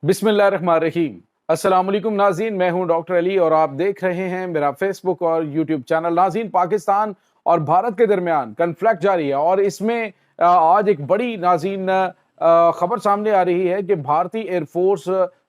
बिस्मिल्लाहिर्रहमानिर्रहीम। अस्सलाम वालेकुम नाज़रीन, मैं हूं डॉक्टर अली और आप देख रहे हैं मेरा फेसबुक और यूट्यूब चैनल। नाज़रीन, पाकिस्तान और भारत के दरमियान कन्फ्लिक्ट जारी है और इसमें आज एक बड़ी नाज़रीन खबर सामने आ रही है कि भारतीय एयरफोर्स,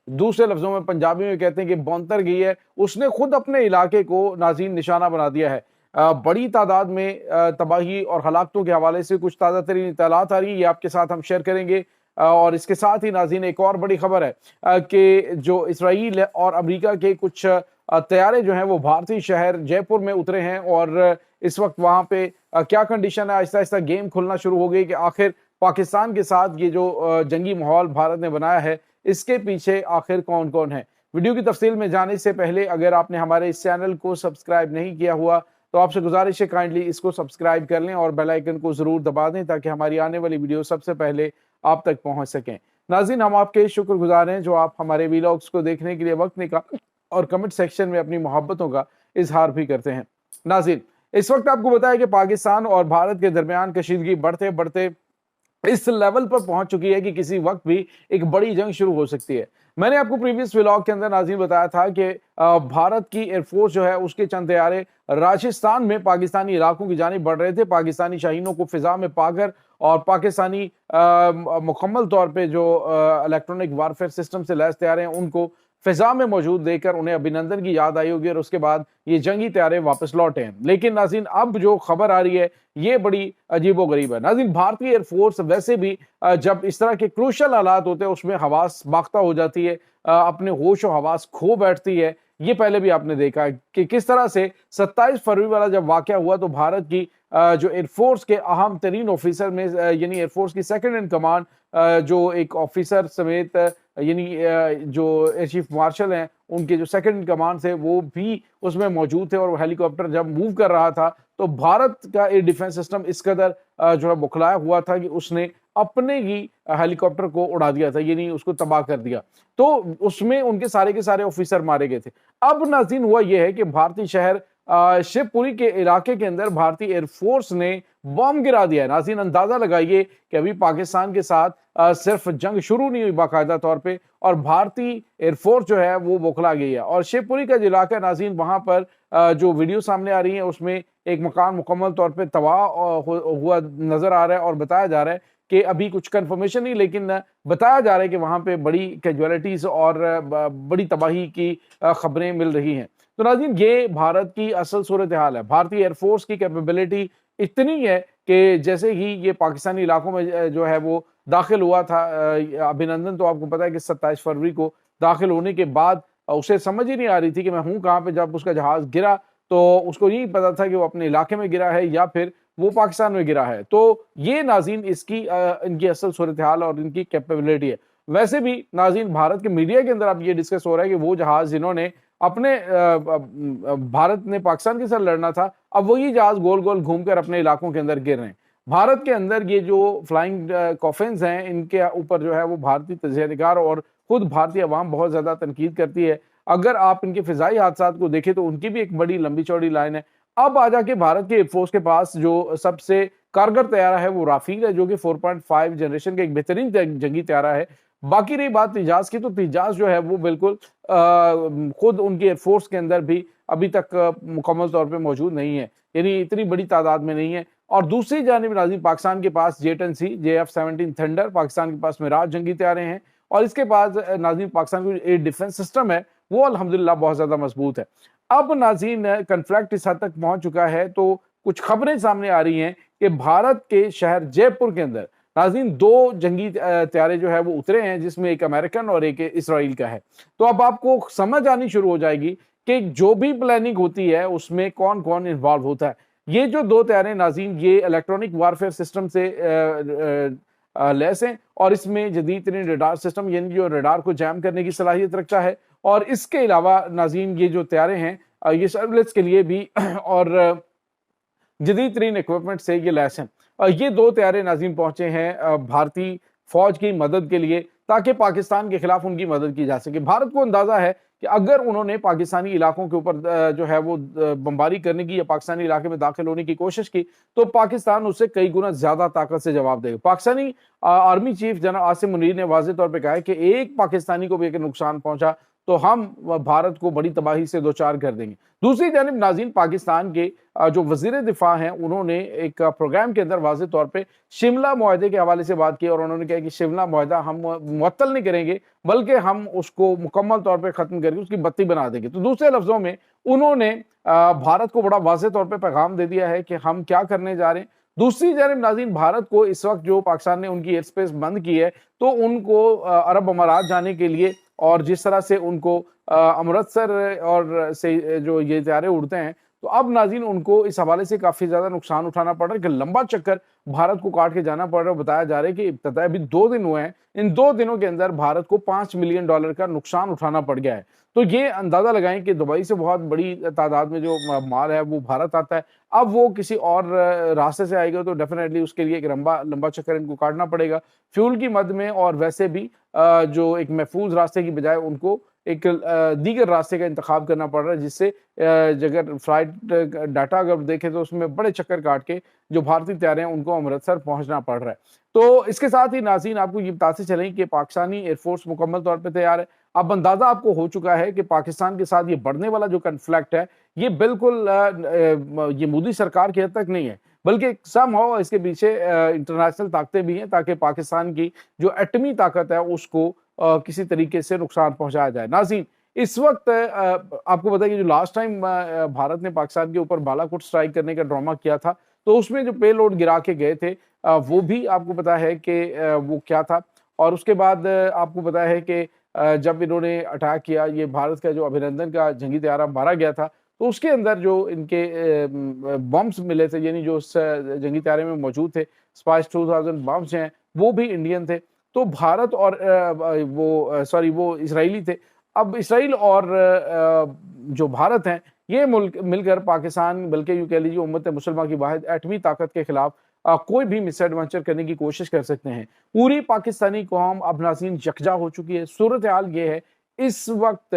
दूसरे लफ्ज़ों में पंजाबी में कहते हैं कि बौंतर गई है। उसने खुद अपने इलाके को नाज़रीन निशाना बना दिया है। बड़ी तादाद में तबाही और हलाकतों के हवाले से कुछ ताज़ा तरीन इत्तलात आ रही है, ये आपके साथ हम शेयर करेंगे। और इसके साथ ही नाज़रीन एक और बड़ी खबर है कि जो इसराइल और अमेरिका के कुछ तैयारे जो हैं वो भारतीय शहर जयपुर में उतरे हैं और इस वक्त वहां पे क्या कंडीशन है। आहिस्ता आहिस्ता गेम खुलना शुरू हो गई कि आखिर पाकिस्तान के साथ ये जो जंगी माहौल भारत ने बनाया है, इसके पीछे आखिर कौन कौन है। वीडियो की तफसील में जाने से पहले अगर आपने हमारे इस चैनल को सब्सक्राइब नहीं किया हुआ तो आपसे गुजारिश है काइंडली इसको सब्सक्राइब कर लें और बेल आइकन को जरूर दबा दें ताकि हमारी आने वाली वीडियो सबसे पहले आप तक पहुंच सकें। नाज़रीन, हम आपके शुक्रगुजार हैं जो आप हमारे वीलॉग्स को देखने के लिए वक्त निकाल और कमेंट सेक्शन में अपनी मोहब्बतों का इजहार भी करते हैं। नाज़रीन, इस वक्त आपको बताया कि पाकिस्तान और भारत के दरमियान कशीदगी बढ़ते बढ़ते इस लेवल पर पहुंच चुकी है कि किसी वक्त भी एक बड़ी जंग शुरू हो सकती है। मैंने आपको प्रीवियस व्लॉग के अंदर नाज़रीन बताया था कि भारत की एयरफोर्स जो है उसके चंद तैयारे राजस्थान में पाकिस्तानी इलाकों की जानिब बढ़ रहे थे। पाकिस्तानी शाहीनों को फिजा में पाकर और पाकिस्तानी मुकम्मल तौर पे जो इलेक्ट्रॉनिक वारफेयर सिस्टम से लैस तैयारे हैं उनको फिजा में मौजूद देकर उन्हें अभिनंदन की याद आई होगी और उसके बाद ये जंगी तैयारे वापस लौटे हैं। लेकिन नाज़रीन, अब जो खबर आ रही है ये बड़ी अजीबो गरीब है। नाज़रीन, भारतीय एयरफोर्स वैसे भी जब इस तरह के क्रूशल हालात होते हैं उसमें हवास बाख्ता हो जाती है, अपने होश और हवास खो बैठती है। ये पहले भी आपने देखा है कि किस तरह से 27 फरवरी वाला जब वाकया हुआ तो भारत की जो एयरफोर्स के अहम तरीन ऑफिसर में यानी एयरफोर्स की सेकंड इन कमांड जो एक ऑफिसर समेत यानी जो एयर चीफ मार्शल हैं उनके जो सेकंड इन कमांड थे वो भी उसमें मौजूद थे और वो हेलीकॉप्टर जब मूव कर रहा था तो भारत का एयर डिफेंस सिस्टम इस कदर जो है बुखलाया हुआ था कि उसने अपने ही हेलीकॉप्टर को उड़ा दिया था, यानी उसको तबाह कर दिया। तो उसमें उनके सारे के सारे ऑफिसर मारे गए थे। अब नाज़रीन हुआ यह है कि भारतीय शहर शिवपुरी के इलाके के अंदर भारतीय एयरफोर्स ने बम गिरा दिया है। नाज़रीन, अंदाजा लगाइए कि अभी पाकिस्तान के साथ सिर्फ जंग शुरू नहीं हुई बाकायदा तौर पे और भारतीय एयरफोर्स जो है वो बौखला गई है। और शिवपुरी का जो इलाका है नाज़रीन, वहां पर जो वीडियो सामने आ रही है उसमें एक मकान मुकम्मल तौर पे तबाह हुआ नजर आ रहा है और बताया जा रहा है कि अभी कुछ कंफर्मेशन नहीं, लेकिन बताया जा रहा है कि वहां पे बड़ी कैजुअलिटीज और बड़ी तबाही की खबरें मिल रही हैं। तो नाज़रीन, ये भारत की असल सूरत हाल है। भारतीय एयरफोर्स की कैपेबिलिटी इतनी है कि जैसे ही ये पाकिस्तानी इलाकों में जो है वो दाखिल हुआ था, अभिनंदन तो आपको पता है कि 27 फरवरी को दाखिल होने के बाद उसे समझ ही नहीं आ रही थी कि मैं हूं कहाँ पे। जब उसका जहाज गिरा तो उसको यही पता था कि वो अपने इलाके में गिरा है या फिर वो पाकिस्तान में गिरा है। तो ये नाज़रीन इसकी इनकी असल सूरत हाल और इनकी कैपेबिलिटी है। वैसे भी नाज़रीन, भारत के मीडिया के अंदर अब ये डिस्कस हो रहा है कि वो जहाज जिन्होंने अपने भारत ने पाकिस्तान के साथ लड़ना था, अब वही जहाज गोल गोल घूमकर अपने इलाकों के अंदर गिर रहे हैं। भारत के अंदर ये जो फ्लाइंग कॉफिन्स हैं इनके ऊपर जो है वो भारतीय तजज़ियाकार और खुद भारतीय अवाम बहुत ज्यादा तनकीद करती है। अगर आप इनके फिजाई हादसात को देखें तो उनकी भी एक बड़ी लंबी चौड़ी लाइन है। अब आ जाके भारत के एयरफोर्स के पास जो सबसे कारगर तैयारा है वो राफेल है, जो कि 4.5 जनरेशन का एक बेहतरीन जंगी तैयारा है। बाकी रही बात तेजाज की, तो तेजाज जो है वो बिल्कुल खुद उनकी एयरफोर्स के अंदर भी अभी तक मुकम्मल तौर पे मौजूद नहीं है, यानी इतनी बड़ी तादाद में नहीं है। और दूसरी जानिब नाज़रीन, पाकिस्तान के पास J-10C JF-17 थंडर, पाकिस्तान के पास मिराज जंगी तैयारे हैं और इसके पास नाज़रीन पाकिस्तान का एयर डिफेंस सिस्टम है वो अल्हम्दुलिल्लाह बहुत ज्यादा मजबूत है। अब नाज़रीन, कन्फ्लिक्ट इस हद तक पहुंच चुका है तो कुछ खबरें सामने आ रही हैं कि भारत के शहर जयपुर के अंदर नाज़रीन 2 जंगी तैयारे जो है वो उतरे हैं, जिसमें एक अमेरिकन और एक इसराइल का है। तो अब आपको समझ आनी शुरू हो जाएगी कि जो भी प्लानिंग होती है उसमें कौन कौन इन्वॉल्व होता है। ये जो 2 तैयारे नाज़रीन ये इलेक्ट्रॉनिक वारफेयर सिस्टम से लैस हैं और इसमें जदीद तरीन रडार सिस्टम यानी जो रडार को जैम करने की सलाहियत रखता है। और इसके अलावा नाज़रीन ये जो तैयारे हैं ये सर्विलेंस के लिए भी और जदीद तरीन इक्विपमेंट से ये लैस हैं। ये 2 तैयारे नाज़रीन पहुंचे हैं भारतीय फौज की मदद के लिए تاکہ پاکستان کے خلاف ان کی مدد کی جا سکے۔ بھارت کو اندازہ ہے کہ اگر انہوں نے پاکستانی علاقوں کے اوپر جو ہے وہ بمباری کرنے کی یا پاکستانی علاقے میں داخل ہونے کی کوشش کی تو پاکستان اس سے کئی گنا زیادہ طاقت سے جواب دے گا۔ Pakistani army chief general Asim Munir نے واضح طور پہ کہا ہے کہ ایک پاکستانی کو بھی اگر نقصان پہنچا تو ہم بھارت کو بڑی تباہی سے دوچار کر دیں گے۔ دوسری جانب ناظرین، پاکستان کے جو وزیر دفاع ہیں انہوں نے ایک پروگرام کے اندر واضح طور پہ شملہ معاہدے کے حوالے سے بات کی اور انہوں نے کہا کہ شملہ معاہدہ ہم معطل نہیں کریں گے بلکہ ہم اس کو مکمل طور پہ ختم کر کے اس کی بتی بنا دیں گے۔ تو دوسرے لفظوں میں انہوں نے بھارت کو بڑا واضح طور پہ پیغام دے دیا ہے کہ ہم کیا کرنے جا رہے ہیں۔ دوسری جانب ناظرین، بھارت کو اس وقت جو پاکستان نے ان کی ایئر سپیس بند کی ہے تو ان کو عرب امارات جانے کے لیے اور جس طرح سے ان کو امرتسر اور سے جو یہ طیارے اڑتے ہیں تو اب ناظرین ان کو اس حوالے سے کافی زیادہ نقصان اٹھانا پڑ رہا ہے کہ لمبا چکر بھارت کو کاٹ کے جانا پڑ رہا ہے۔ بتایا جا رہا ہے کہ ابتدا ابھی 2 دن ہوئے ہیں، ان 2 دنوں کے اندر بھارت کو $5 ملین کا نقصان اٹھانا پڑ گیا ہے۔ تو یہ اندازہ لگائیں کہ دبئی سے بہت بڑی تعداد میں جو مال ہے وہ بھارت آتا ہے، اب وہ کسی اور راستے سے آئے گا تو ڈیفینیٹلی اس کے لیے ایک لمبا چکر ان کو کاٹنا پڑے گا فیول کی مد میں، اور ویسے بھی جو ایک محفوظ راستے کی بجائے ان کو ایک دیگر راستے کا انتخاب کرنا پڑ رہا ہے، جس سے اگر فلائٹ ڈاٹا اگر دیکھیں تو اس میں بڑے چکر کاٹ کے جو بھارتی طیارے ہیں ان کو امرتسر پہنچنا پڑ رہا ہے۔ تو اس کے ساتھ ہی ناظرین آپ کو یہ بتاتے چلیں کہ پاکستانی ایئر فورس مکمل طور پہ تیار ہے۔ اب اندازہ آپ کو ہو چکا ہے کہ پاکستان کے ساتھ یہ بڑھنے والا جو کنفلکٹ ہے یہ بالکل یہ مودی سرکار کی حد تک نہیں ہے، بلکہ سم ہو اس کے پیچھے انٹرنیشنل طاقتیں بھی ہیں تاکہ پاکستان کی جو ایٹمی طاقت ہے اس کو کسی طریقے سے نقصان پہنچایا جائے۔ ناظرین، اس وقت آپ کو بتائیں کہ جو لاسٹ ٹائم بھارت نے پاکستان کے اوپر بالاکوٹ سٹرائک کرنے کا ڈرامہ کیا تھا تو اس میں جو پے لوڈ گرا کے گئے تھے وہ بھی آپ کو پتا ہے کہ وہ کیا تھا، اور اس کے بعد آپ کو پتا ہے کہ جب انہوں نے اٹیک کیا، یہ بھارت کا جو ابھینندن کا جنگی طیارہ مارا گیا تھا تو اس کے اندر جو ان کے بمبس ملے تھے، یعنی جو اس جنگی طیارے میں موجود تھے اسپائس 2000 بمبس ہیں وہ بھی انڈین تھے۔ تو بھارت اور وہ اسرائیلی تھے۔ اب اسرائیل اور جو بھارت ہیں یہ ملک مل کر پاکستان بلکہ یوں کہہ لیجیے امت مسلمہ کی واحد ایٹمی طاقت کے خلاف کوئی بھی مس ایڈونچر کرنے کی کوشش کر سکتے ہیں۔ پوری پاکستانی قوم اب ناظرین یکجا ہو چکی ہے۔ صورتحال یہ ہے اس وقت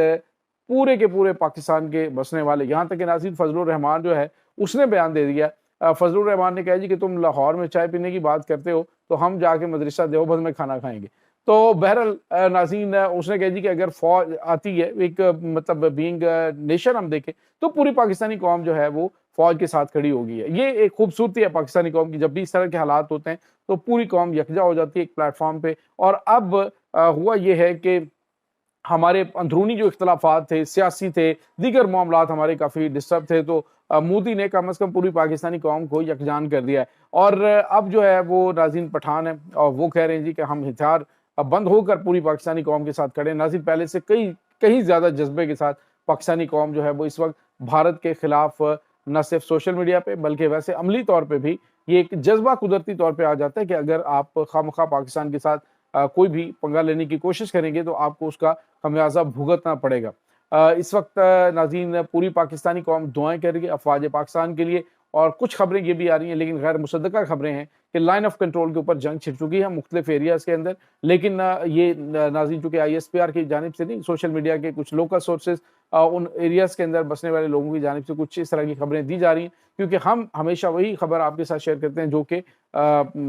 پورے کے پورے پاکستان کے بسنے والے، یہاں تک کہ ناظرین فضل الرحمان جو ہے اس نے بیان دے دیا، فضل الرحمان نے کہا جی کہ تم لاہور میں چائے پینے کی بات کرتے ہو تو ہم جا کے مدرسہ دیوبند میں کھانا کھائیں گے۔ تو بہرحال ناظرین اس نے کہا جی کہ اگر فوج آتی ہے، ایک مطلب بینگ نیشن ہم دیکھیں تو پوری پاکستانی قوم جو ہے وہ فوج کے ساتھ کھڑی ہوگی ہے۔ یہ ایک خوبصورتی ہے پاکستانی قوم کی، جب بھی اس طرح کے حالات ہوتے ہیں تو پوری قوم یکجا ہو جاتی ہے ایک پلیٹ فارم پہ۔ اور اب ہوا یہ ہے کہ ہمارے اندرونی جو اختلافات تھے، سیاسی تھے، دیگر معاملات ہمارے کافی ڈسٹرب تھے، تو مودی نے کم از کم پوری پاکستانی قوم کو یکجان کر دیا ہے۔ اور اب جو ہے وہ ناظرین پٹھان ہے اور وہ کہہ رہے ہیں جی کہ ہم ہتھیار بند ہو کر پوری پاکستانی قوم کے ساتھ کھڑے ہیں۔ ناظرین پہلے سے کہیں زیادہ جذبے کے ساتھ پاکستانی قوم جو ہے وہ اس وقت بھارت کے خلاف نہ صرف سوشل میڈیا پہ بلکہ ویسے عملی طور پہ بھی یہ ایک جذبہ قدرتی طور پہ آ جاتا ہے کہ اگر آپ خواہ پاکستان کے ساتھ کوئی بھی پنگا لینے کی کوشش کریں گے تو آپ کو اس کا خمیازہ بھگتنا پڑے گا۔ اس وقت ناظرین پوری پاکستانی قوم دعائیں کر رہی ہے افواج پاکستان کے لیے، اور کچھ خبریں یہ بھی آ رہی ہیں لیکن غیر مصدقہ خبریں ہیں کہ لائن آف کنٹرول کے اوپر جنگ چھڑ چکی ہے مختلف ایریاز کے اندر، لیکن یہ ناظرین چونکہ ISPR کی جانب سے نہیں، سوشل میڈیا کے کچھ لوکل سورسز ان ایریاز کے اندر بسنے والے لوگوں کی جانب سے کچھ اس طرح کی خبریں دی جا رہی ہیں، کیونکہ ہم ہمیشہ وہی خبر آپ کے ساتھ شیئر کرتے ہیں جو کہ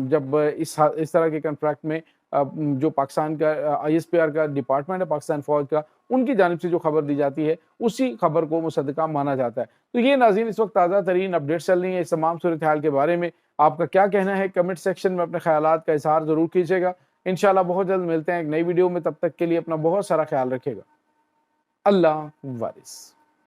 جب اس طرح کے کنفلکٹ میں جو پاکستان کا ISPR کا ڈپارٹمنٹ ہے پاکستان فوج کا، ان کی جانب سے جو خبر دی جاتی ہے اسی خبر کو مصدقہ مانا جاتا ہے۔ تو یہ ناظرین اس وقت تازہ ترین اپڈیٹس چل رہی ہیں۔ اس تمام صورتحال کے بارے میں آپ کا کیا کہنا ہے؟ کمنٹ سیکشن میں اپنے خیالات کا اظہار ضرور کیجیے گا۔ انشاءاللہ بہت جلد ملتے ہیں ایک نئی ویڈیو میں، تب تک کے لیے اپنا بہت سارا خیال رکھیے گا۔ اللہ وارث۔